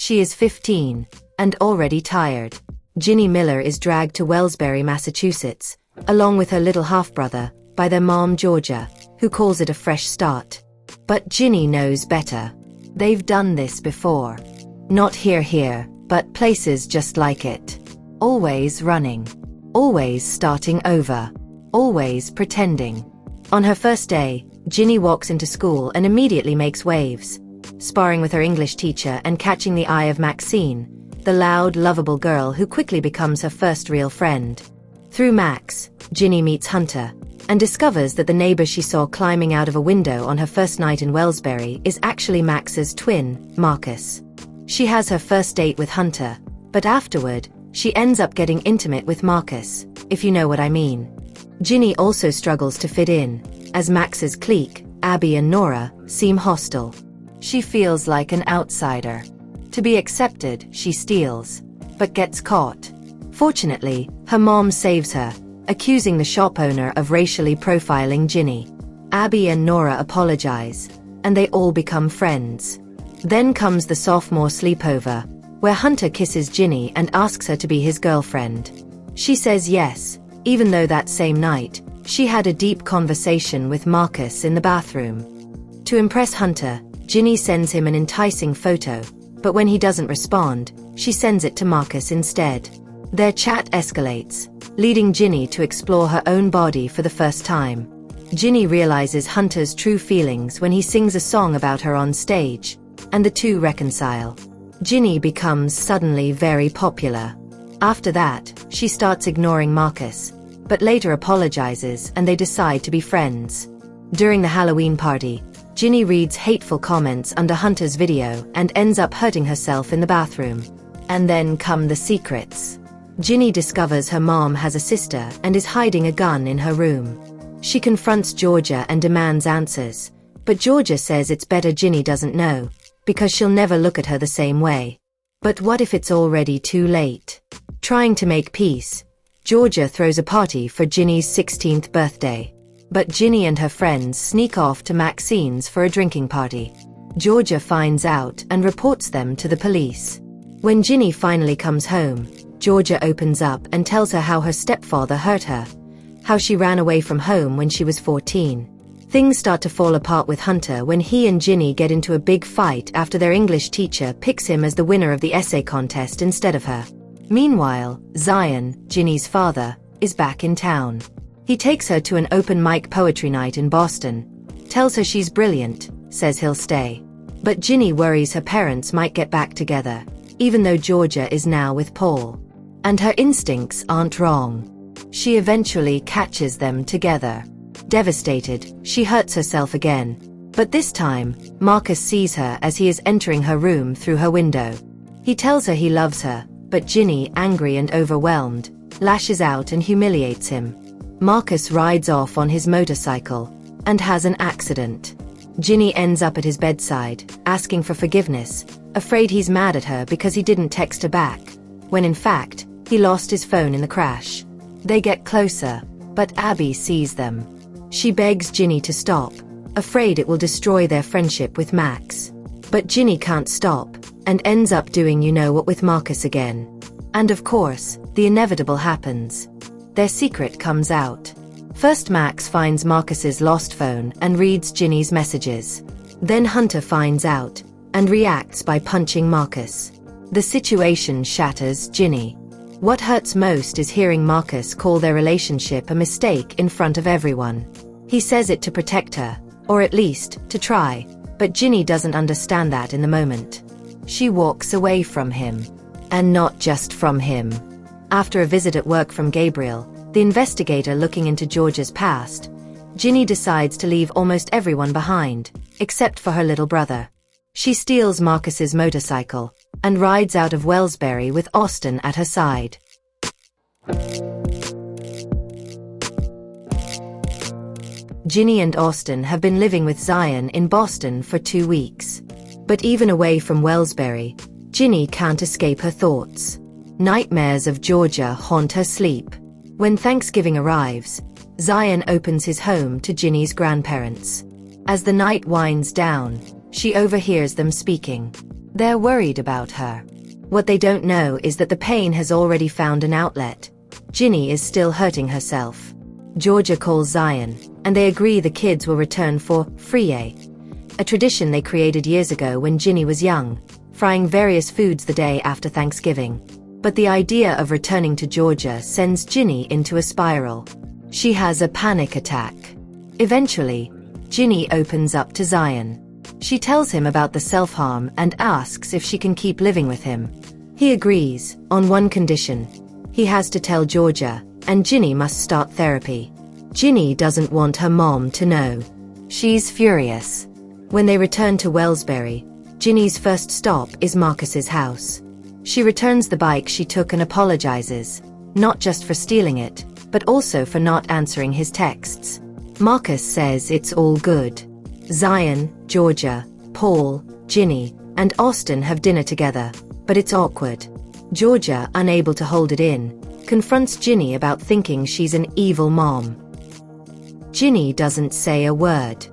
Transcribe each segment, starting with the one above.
She is 15, and already tired. Ginny Miller is dragged to Wellsbury, Massachusetts, along with her little half-brother, by their mom Georgia, who calls it a fresh start. But Ginny knows better. They've done this before. Not here, but places just like it. Always running. Always starting over. Always pretending. On her first day, Ginny walks into school and immediately makes waves, sparring with her English teacher and catching the eye of Maxine, the loud, lovable girl who quickly becomes her first real friend. Through Max, Ginny meets Hunter, and discovers that the neighbor she saw climbing out of a window on her first night in Wellsbury is actually Max's twin, Marcus. She has her first date with Hunter, but afterward, she ends up getting intimate with Marcus, if you know what I mean. Ginny also struggles to fit in, as Max's clique, Abby and Nora, seem hostile. She feels like an outsider. To be accepted, she steals, but gets caught. Fortunately, her mom saves her, accusing the shop owner of racially profiling Ginny. Abby and Nora apologize, and they all become friends. Then comes the sophomore sleepover, where Hunter kisses Ginny and asks her to be his girlfriend. She says yes, even though that same night, she had a deep conversation with Marcus in the bathroom. To impress Hunter, Ginny sends him an enticing photo, but when he doesn't respond, she sends it to Marcus instead. Their chat escalates, leading Ginny to explore her own body for the first time. Ginny realizes Hunter's true feelings when he sings a song about her on stage, and the two reconcile. Ginny becomes suddenly very popular. After that, she starts ignoring Marcus, but later apologizes and they decide to be friends. During the Halloween party, Ginny reads hateful comments under Hunter's video and ends up hurting herself in the bathroom. And then come the secrets. Ginny discovers her mom has a sister and is hiding a gun in her room. She confronts Georgia and demands answers, but Georgia says it's better Ginny doesn't know, because she'll never look at her the same way. But what if it's already too late? Trying to make peace, Georgia throws a party for Ginny's 16th birthday. But Ginny and her friends sneak off to Maxine's for a drinking party. Georgia finds out and reports them to the police. When Ginny finally comes home, Georgia opens up and tells her how her stepfather hurt her, how she ran away from home when she was 14. Things start to fall apart with Hunter when he and Ginny get into a big fight after their English teacher picks him as the winner of the essay contest instead of her. Meanwhile, Zion, Ginny's father, is back in town. He takes her to an open mic poetry night in Boston, tells her she's brilliant, says he'll stay. But Ginny worries her parents might get back together, even though Georgia is now with Paul. And her instincts aren't wrong. She eventually catches them together. Devastated, she hurts herself again. But this time, Marcus sees her as he is entering her room through her window. He tells her he loves her, but Ginny, angry and overwhelmed, lashes out and humiliates him. Marcus rides off on his motorcycle and has an accident. Ginny ends up at his bedside, asking for forgiveness, afraid he's mad at her because he didn't text her back, when in fact, he lost his phone in the crash. They get closer, but Abby sees them. She begs Ginny to stop, afraid it will destroy their friendship with Max. But Ginny can't stop, and ends up doing you know what with Marcus again. And of course, the inevitable happens. Their secret comes out. First Max finds Marcus's lost phone and reads Ginny's messages. Then Hunter finds out, and reacts by punching Marcus. The situation shatters Ginny. What hurts most is hearing Marcus call their relationship a mistake in front of everyone. He says it to protect her, or at least, to try, but Ginny doesn't understand that in the moment. She walks away from him. And not just from him. After a visit at work from Gabriel, the investigator looking into Georgia's past, Ginny decides to leave almost everyone behind, except for her little brother. She steals Marcus's motorcycle, and rides out of Wellsbury with Austin at her side. Ginny and Austin have been living with Zion in Boston for 2 weeks. But even away from Wellsbury, Ginny can't escape her thoughts. Nightmares of Georgia haunt her sleep. When Thanksgiving arrives, Zion opens his home to Ginny's grandparents. As the night winds down, she overhears them speaking. They're worried about her. What they don't know is that the pain has already found an outlet. Ginny is still hurting herself. Georgia calls Zion, and they agree the kids will return for Friye, a tradition they created years ago when Ginny was young, frying various foods the day after Thanksgiving. But the idea of returning to Georgia sends Ginny into a spiral. She has a panic attack. Eventually, Ginny opens up to Zion. She tells him about the self-harm and asks if she can keep living with him. He agrees, on one condition. He has to tell Georgia, and Ginny must start therapy. Ginny doesn't want her mom to know. She's furious. When they return to Wellsbury, Ginny's first stop is Marcus's house. She returns the bike she took and apologizes, not just for stealing it, but also for not answering his texts. Marcus says it's all good. Zion, Georgia, Paul, Ginny, and Austin have dinner together, but it's awkward. Georgia, unable to hold it in, confronts Ginny about thinking she's an evil mom. Ginny doesn't say a word.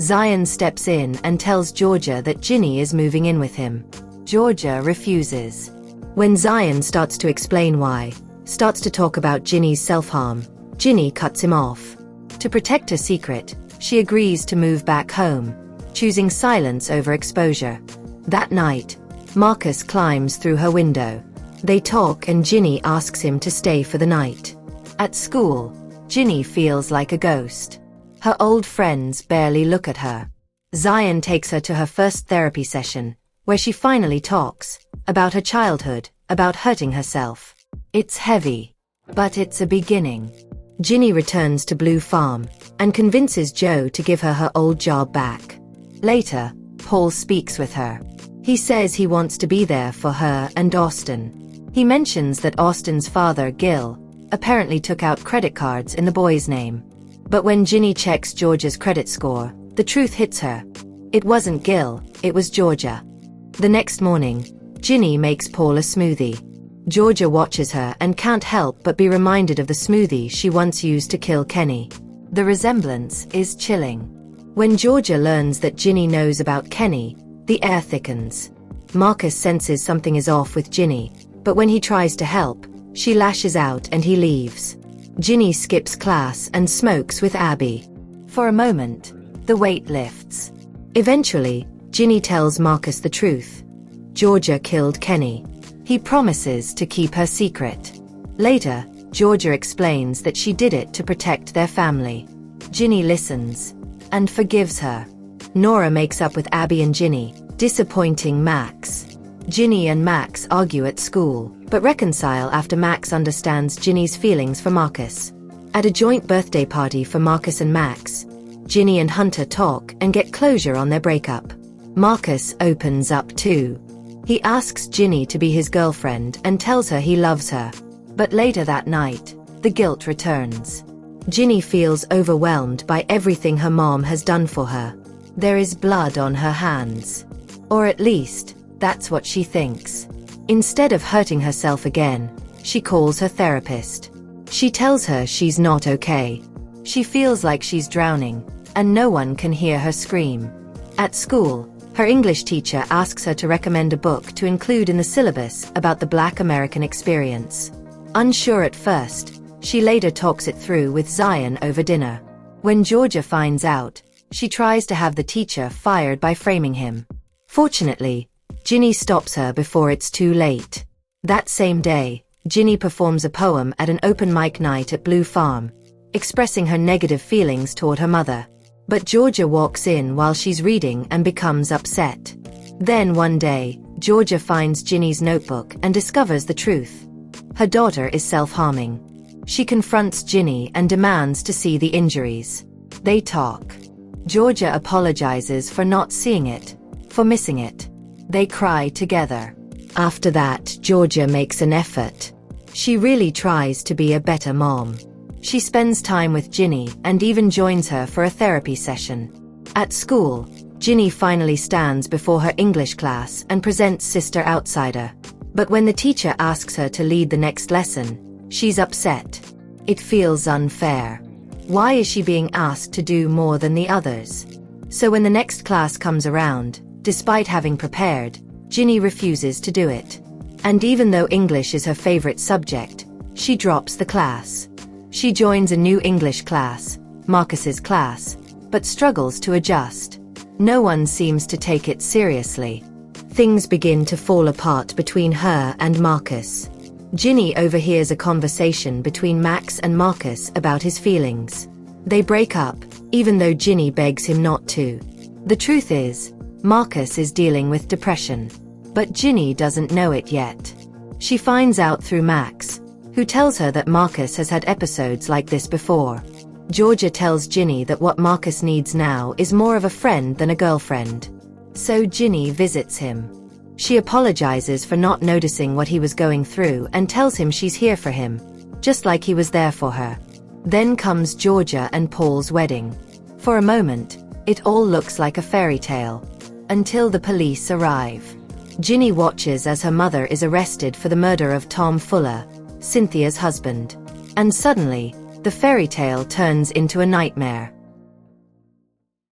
Zion steps in and tells Georgia that Ginny is moving in with him. Georgia refuses. When Zion starts to explain why, starts to talk about Ginny's self-harm, Ginny cuts him off. To protect her secret, she agrees to move back home, choosing silence over exposure. That night, Marcus climbs through her window. They talk and Ginny asks him to stay for the night. At school, Ginny feels like a ghost. Her old friends barely look at her. Zion takes her to her first therapy session, where she finally talks about her childhood, about hurting herself. It's heavy, but it's a beginning. Ginny returns to Blue Farm and convinces Joe to give her old job back. Later, Paul speaks with her. He says he wants to be there for her and Austin. He mentions that Austin's father, Gil, apparently took out credit cards in the boy's name. But when Ginny checks Georgia's credit score, the truth hits her. It wasn't Gil, it was Georgia. The next morning, Ginny makes Paul a smoothie. Georgia watches her and can't help but be reminded of the smoothie she once used to kill Kenny. The resemblance is chilling. When Georgia learns that Ginny knows about Kenny, the air thickens. Marcus senses something is off with Ginny, but when he tries to help, she lashes out and he leaves. Ginny skips class and smokes with Abby. For a moment, the weight lifts. Eventually, Ginny tells Marcus the truth. Georgia killed Kenny. He promises to keep her secret. Later, Georgia explains that she did it to protect their family. Ginny listens and forgives her. Nora makes up with Abby and Ginny, disappointing Max. Ginny and Max argue at school, but reconcile after Max understands Ginny's feelings for Marcus. At a joint birthday party for Marcus and Max, Ginny and Hunter talk and get closure on their breakup. Marcus opens up too. He asks Ginny to be his girlfriend and tells her he loves her. But later that night, the guilt returns. Ginny feels overwhelmed by everything her mom has done for her. There is blood on her hands. Or at least, that's what she thinks. Instead of hurting herself again, she calls her therapist. She tells her she's not okay. She feels like she's drowning, and no one can hear her scream. At school, her English teacher asks her to recommend a book to include in the syllabus about the Black American experience. Unsure at first, she later talks it through with Zion over dinner. When Georgia finds out, she tries to have the teacher fired by framing him. Fortunately, Ginny stops her before it's too late. That same day, Ginny performs a poem at an open mic night at Blue Farm, expressing her negative feelings toward her mother. But Georgia walks in while she's reading and becomes upset. Then one day, Georgia finds Ginny's notebook and discovers the truth. Her daughter is self-harming. She confronts Ginny and demands to see the injuries. They talk. Georgia apologizes for not seeing it, for missing it. They cry together. After that, Georgia makes an effort. She really tries to be a better mom. She spends time with Ginny and even joins her for a therapy session. At school, Ginny finally stands before her English class and presents Sister Outsider. But when the teacher asks her to lead the next lesson, she's upset. It feels unfair. Why is she being asked to do more than the others? So when the next class comes around, despite having prepared, Ginny refuses to do it. And even though English is her favorite subject, she drops the class. She joins a new English class, Marcus's class, but struggles to adjust. No one seems to take it seriously. Things begin to fall apart between her and Marcus. Ginny overhears a conversation between Max and Marcus about his feelings. They break up, even though Ginny begs him not to. The truth is, Marcus is dealing with depression. But Ginny doesn't know it yet. She finds out through Max, who tells her that Marcus has had episodes like this before. Georgia tells Ginny that what Marcus needs now is more of a friend than a girlfriend. So Ginny visits him. She apologizes for not noticing what he was going through and tells him she's here for him, just like he was there for her. Then comes Georgia and Paul's wedding. For a moment, it all looks like a fairy tale, until the police arrive. Ginny watches as her mother is arrested for the murder of Tom Fuller, Cynthia's husband. And suddenly, the fairy tale turns into a nightmare.